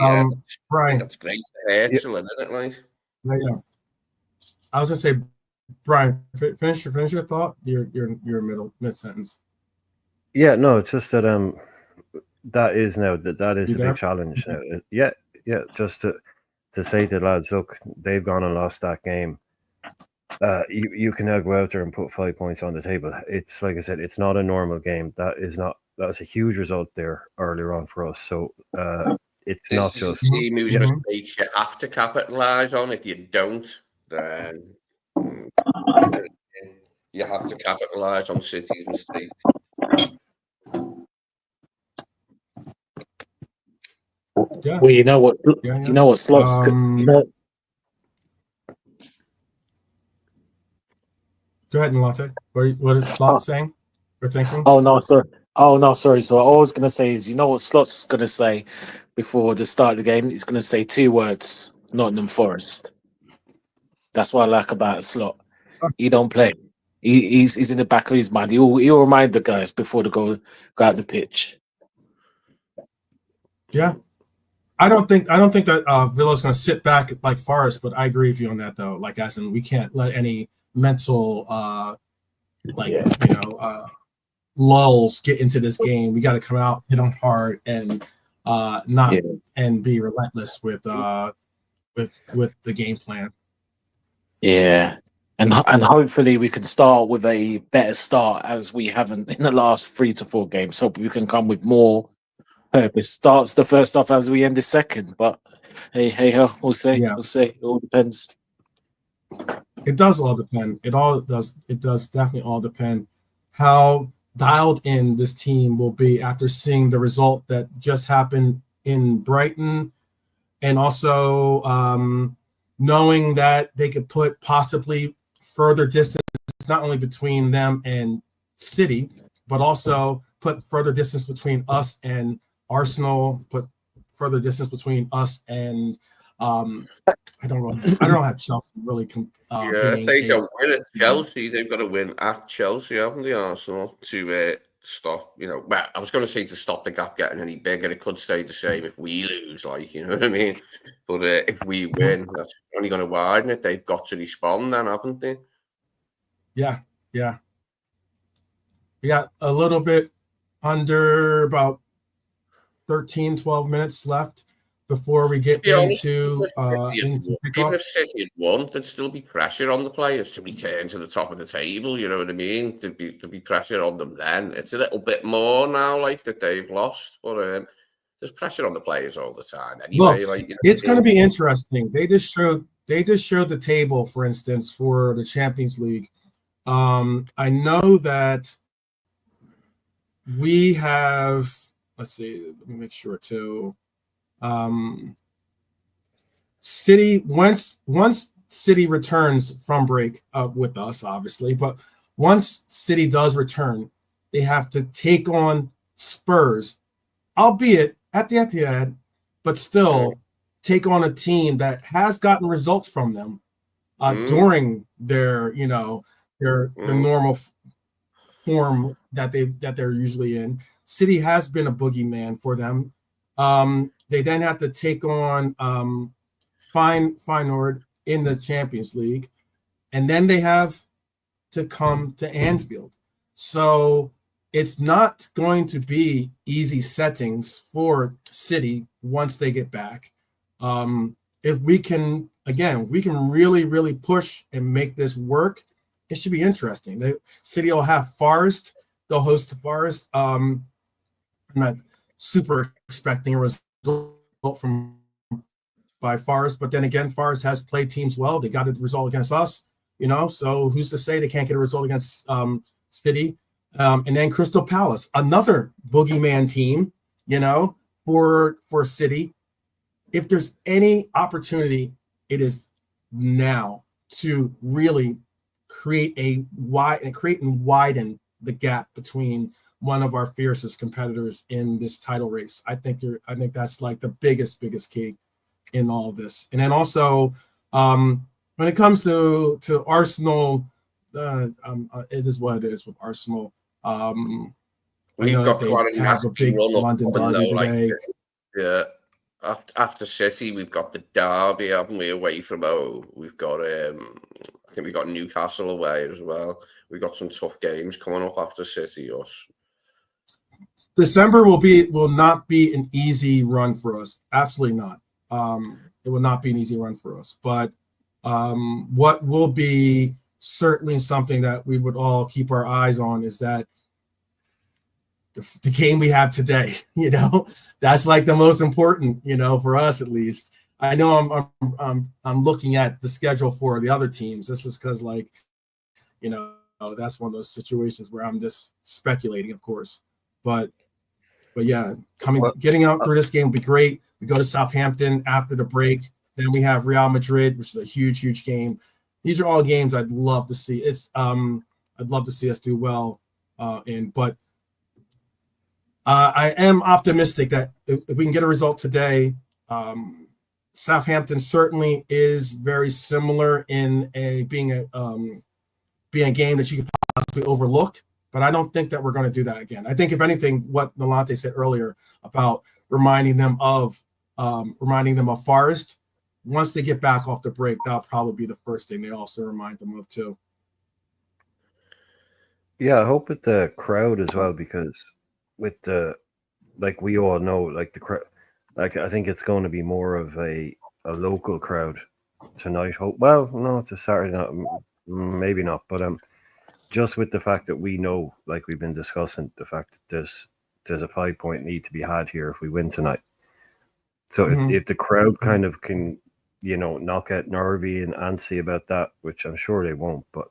Brian, that's great to hear, isn't it? Like, yeah. I was gonna say, Brian, finish your thought. Your mid sentence. Yeah, no, it's just that that is the big challenge now. Yeah, just to say to the lads, look, they've gone and lost that game. You can now go out there and put 5 points on the table. It's like I said, it's not a normal game. That's a huge result there earlier on for us. So it's not just team whose mistakes you have to capitalise on. If you don't, then you have to capitalise on City's mistakes. Yeah. Well, you know what? You know what slots. Go ahead, Latte. What is Slot saying or thinking? Oh no, sorry. So all I was going to say is, you know what Slot's going to say before the start of the game? He's going to say 2 words: Nottingham Forest. That's what I like about Slot. He don't play. He's in the back of his mind. He'll remind the guys before they go out the pitch. Yeah. I don't think that Villa's going to sit back like Forest, but I agree with you on that though. Like, as in, we can't let any mental lulls get into this game. We got to come out, hit them hard, and and be relentless with the game plan. Yeah, and hopefully we can start with a better start, as we haven't in the last 3 to 4 games. So we can come with more purpose. Starts the first half as we end the second, but hey, we'll see. Yeah. We'll see. It all depends. It does all depend. It does definitely all depend how dialed in this team will be after seeing the result that just happened in Brighton, and also knowing that they could put possibly further distance not only between them and City, but also put further distance between us and Arsenal, put further distance between us and I don't know how Chelsea really if they don't win at Chelsea, they've got to win at Chelsea, haven't they, Arsenal, to stop, well, I was going to say to stop the gap getting any bigger. It could stay the same if we lose, like, you know what I mean? But if we win, that's only going to widen it. They've got to respond then, haven't they? Yeah. We got a little bit under about 13, 12 minutes left before we get into kickoff. Even if City had won, there'd still be pressure on the players to return to the top of the table. You know what I mean? There'd be pressure on them then. It's a little bit more now, like that they've lost, but there's pressure on the players all the time. Anyway, look, it's going to be interesting. They just showed the table, for instance, for the Champions League. I know that we have. Let's see. Let me make sure too. City once City returns from break with us, obviously, but once City does return, they have to take on Spurs, albeit at the Etihad, but still take on a team that has gotten results from them during their their normal form that they're usually in. City has been a boogeyman for them. They then have to take on Feyenoord in the Champions League, and then they have to come to Anfield. So it's not going to be easy settings for City once they get back. If we can really, really push and make this work, it should be interesting. City will have Forest. They'll host Forest. I'm not super expecting a result by Forest, but then again, Forest has played teams well. They got a result against us, so who's to say they can't get a result against City? And then Crystal Palace, another boogeyman team, for City. If there's any opportunity, it is now to really create and widen the gap between one of our fiercest competitors in this title race. I think that's like the biggest key in all of this. And then also, when it comes to Arsenal, it is what it is with Arsenal. We've got they have a big London derby today. Yeah. After City, we've got the derby, haven't we, away from home. We've got, I think we've got Newcastle away as well. We've got some tough games coming up after City. December will not be an easy run for us. Absolutely not. It will not be an easy run for us. But what will be certainly something that we would all keep our eyes on is that the game we have today, that's like the most important, for us at least. I know I'm looking at the schedule for the other teams. This is because that's one of those situations where I'm just speculating, of course. But yeah, getting out through this game would be great. We go to Southampton after the break. Then we have Real Madrid, which is a huge game. These are all games I'd love to see. I'd love to see us do well in, but I am optimistic that if we can get a result today, Southampton certainly is very similar in being a game that you could possibly overlook. But I don't think that we're going to do that again. I think, if anything, what Nolante said earlier about reminding them of Forest, once they get back off the break, that'll probably be the first thing they also remind them of too. Yeah, I hope with the crowd as well, because with we all know, the crowd, I think it's going to be more of a local crowd tonight. Well, no, it's a Saturday night, maybe not, but just with the fact that we know, like we've been discussing, the fact that there's a 5-point need to be had here if we win tonight. So if the crowd kind of can, not get nervy and antsy about that, which I'm sure they won't, but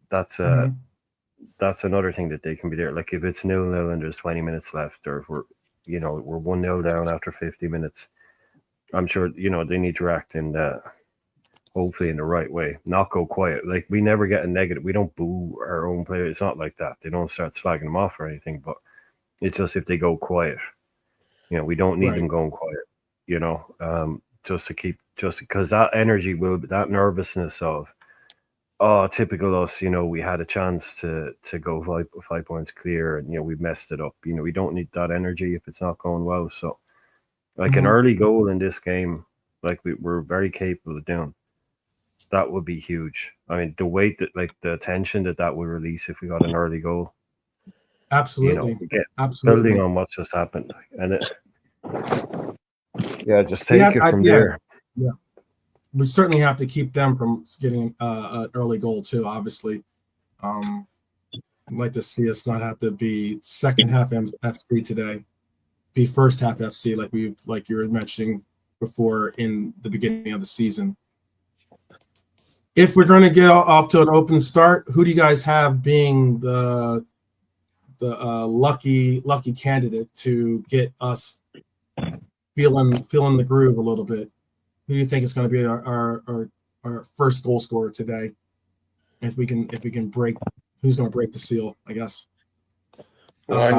that's another thing that they can be there. Like if it's 0-0 and there's 20 minutes left, or if we're 1-0 down after 50 minutes, I'm sure, they need to act in hopefully in the right way, not go quiet. Like we never get a negative. We don't boo our own players. It's not like that. They don't start slagging them off or anything, but it's just if they go quiet, we don't need them going quiet, just because that energy that nervousness of, typical us, we had a chance to go 5 points clear, and we messed it up. We don't need that energy if it's not going well. So, like an early goal in this game, like we're very capable of doing, that would be huge. I mean, the weight that, like the tension that would release if we got an early goal. Absolutely. Absolutely. Building on what just happened, and just take it from there. Yeah. We certainly have to keep them from getting an early goal too. Obviously, I'd like to see us not have to be second half FC today, be first half FC like you were mentioning before in the beginning of the season. If we're going to get off to an open start, who do you guys have being the lucky candidate to get us feeling the groove a little bit? Who do you think is going to be our first goal scorer today? If we can break, who's going to break the seal? I guess. Well, I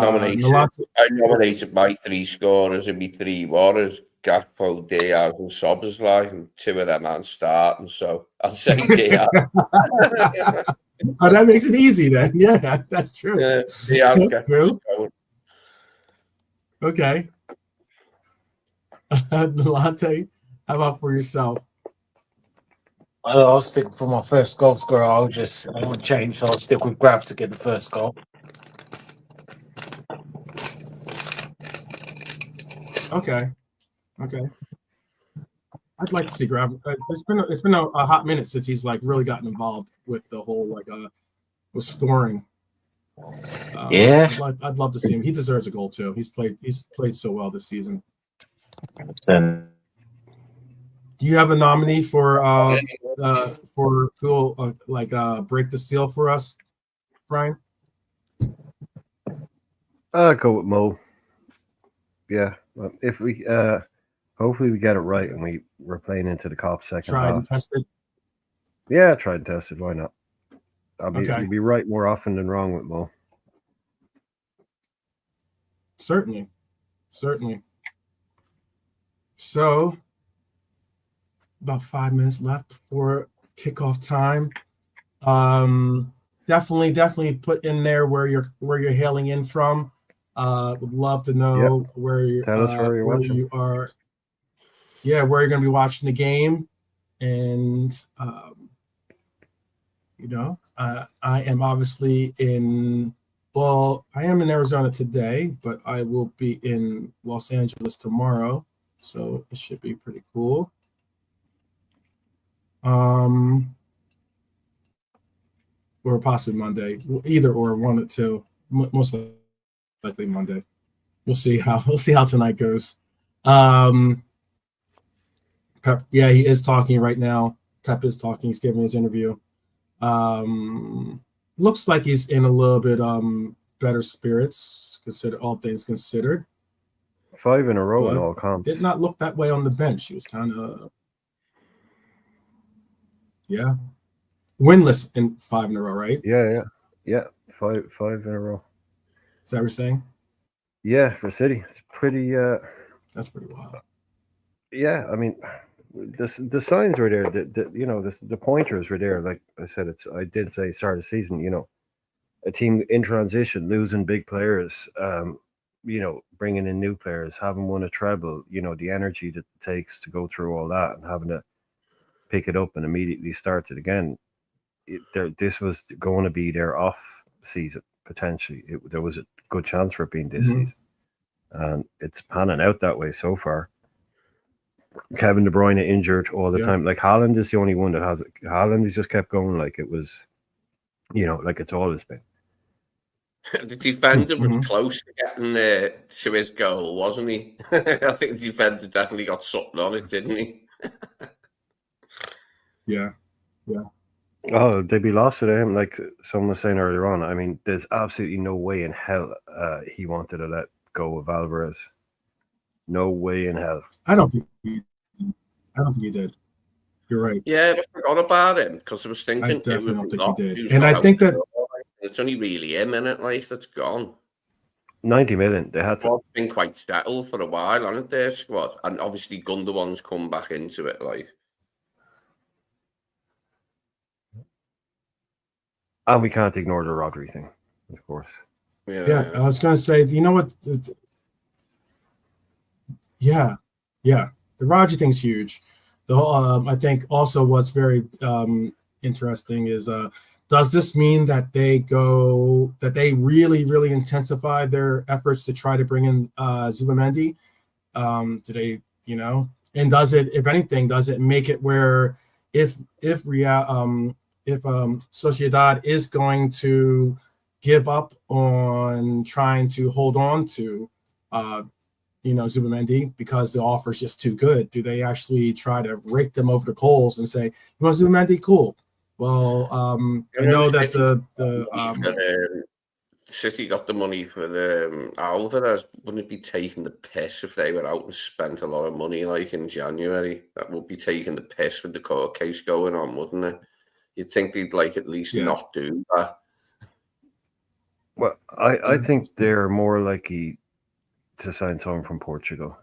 nominated my three scorers and my three warriors: Gakpo, Diaz, and Szoboszlai, and two of them aren't starting. So I'll say Diaz. Oh, that makes it easy then. Yeah, that's true. Diaz, that's true. Okay. Delante, how about for yourself? I'll stick for my first goal scorer. I won't change. I'll stick with Grav to get the first goal. Okay. I'd like to see Grav. It's been a hot minute since he's like really gotten involved with the whole with scoring. Yeah, I'd love to see him. He deserves a goal too. He's played so well this season. 100%. Do you have a nominee for who will break the seal for us, Brian? I'll go with Mo. Yeah, if we hopefully we get it right and we're playing into the cop second tried half. And tested. Yeah, tried and tested. Why not? Okay. You'll be right more often than wrong with Mo. Certainly. So, about 5 minutes left before kickoff time. Definitely put in there where you're hailing in from. Would love to know where you're. Tell us where you're watching. You are. Yeah, where you're going to be watching the game, and I am obviously in. Well, I am in Arizona today, but I will be in Los Angeles tomorrow, so it should be pretty cool. Or possibly Monday, either or, one or two. Most likely Monday. We'll see how tonight goes. Pep, yeah, he is talking right now. Pep is talking. He's giving his interview. Looks like he's in a little bit better spirits, all things considered. 5 in a row in all comps. Did not look that way on the bench. He was kind of winless in 5 in a row, right? Yeah. 5 in a row. Is that what you're saying? Yeah, for City, it's pretty. That's pretty wild. Yeah, I mean, the signs were there. The pointers were there. Like I said, I did say start of the season. A team in transition, losing big players. Bringing in new players, having won a treble. The energy that it takes to go through all that and having to pick it up and immediately start it again. This was going to be their off season potentially. There was a good chance for it being this season, and it's panning out that way so far. Kevin De Bruyne injured all the time. Like Haaland is the only one that has it. Haaland has just kept going like it was, like it's always been. The defender was close to getting to his goal, wasn't he? I think the defender definitely got something on it, didn't he? Yeah. Oh, they'd be lost without him, like someone was saying earlier on. I mean, there's absolutely no way in hell he wanted to let go of Alvarez. No way in hell. I don't think he did. You're right. Yeah, I forgot about him because I was thinking. I definitely don't think he did. And I think that it's only really him in it, like that's gone. 90 million. They had to. It's been quite settled for a while, hasn't their squad? And obviously Gundogan's come back into it, like. And we can't ignore the Rodri thing, of course. Yeah, I was going to say, you know what? Yeah, the Rodri thing's huge. I think also what's very interesting is does this mean that they really intensify their efforts to try to bring in Zubimendi? Do they, and does it, if anything, does it make it where if Sociedad is going to give up on trying to hold on to Zubimendi because the offer is just too good, do they actually try to rake them over the coals and say, you want Zubimendi? Cool. Well, I know that City got the money for the Alvarez. Wouldn't it be taking the piss if they were out and spent a lot of money like in January? That would be taking the piss with the court case going on, wouldn't it? You'd think they'd at least not do that. Well, I think they're more likely to sign someone from Portugal.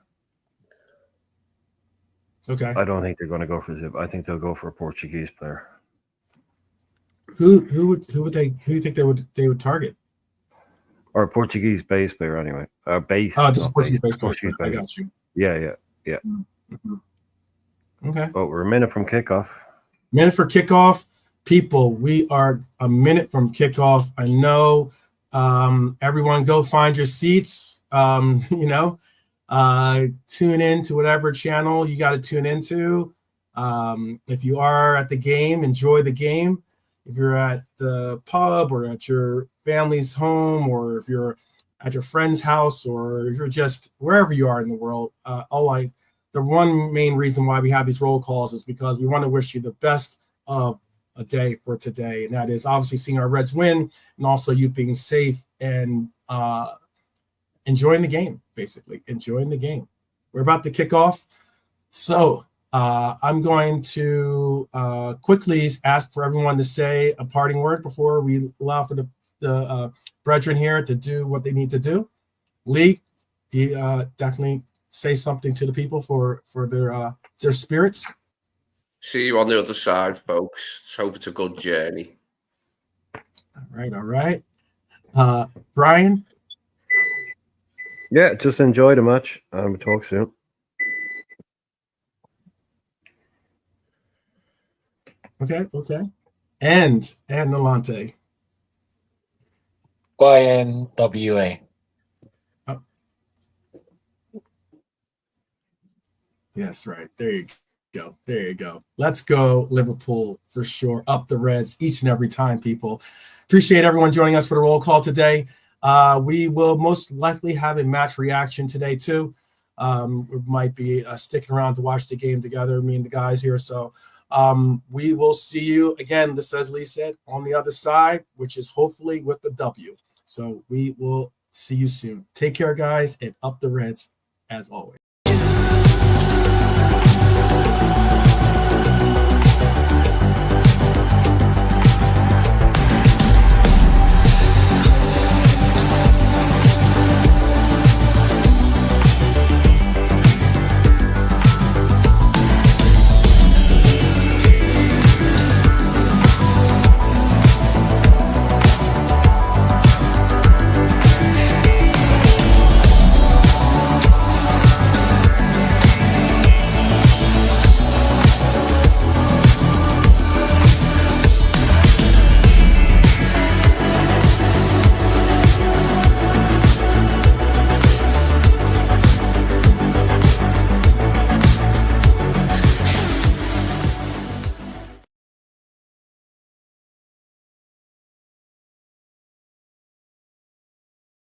Okay. I don't think they're going to go for Zip. I think they'll go for a Portuguese player. Who do you think they would target? Or a Portuguese base player anyway. Base. Oh, just Portuguese base. I got you. Yeah. Mm-hmm. Okay. But we're a minute from kickoff. Minute for kickoff. People, we are a minute from kickoff. I know. Everyone go find your seats. Tune in to whatever channel you got to tune into. If you are at the game, enjoy the game. If you're at the pub or at your family's home, or if you're at your friend's house, or if you're just wherever you are in the world, the one main reason why we have these roll calls is because we want to wish you the best of a day for today, and that is obviously seeing our Reds win, and also you being safe and enjoying the game. Basically, enjoying the game. We're about to kick off, so I'm going to quickly ask for everyone to say a parting word before we allow for the brethren here to do what they need to do. Lee, definitely say something to the people for their spirits. See you on the other side, folks. Let's hope it's a good journey. All right. Brian? Yeah, just enjoy the match. We'll talk soon. Okay. And Nolante. YNWA. Oh. Yes, right. There you go. Let's go, Liverpool, for sure. Up the Reds each and every time, people. Appreciate everyone joining us for the roll call today. We will most likely have a match reaction today, too. We might be sticking around to watch the game together, me and the guys here. So we will see you again, as Lee said, on the other side, which is hopefully with the W. So we will see you soon. Take care, guys, and up the Reds as always.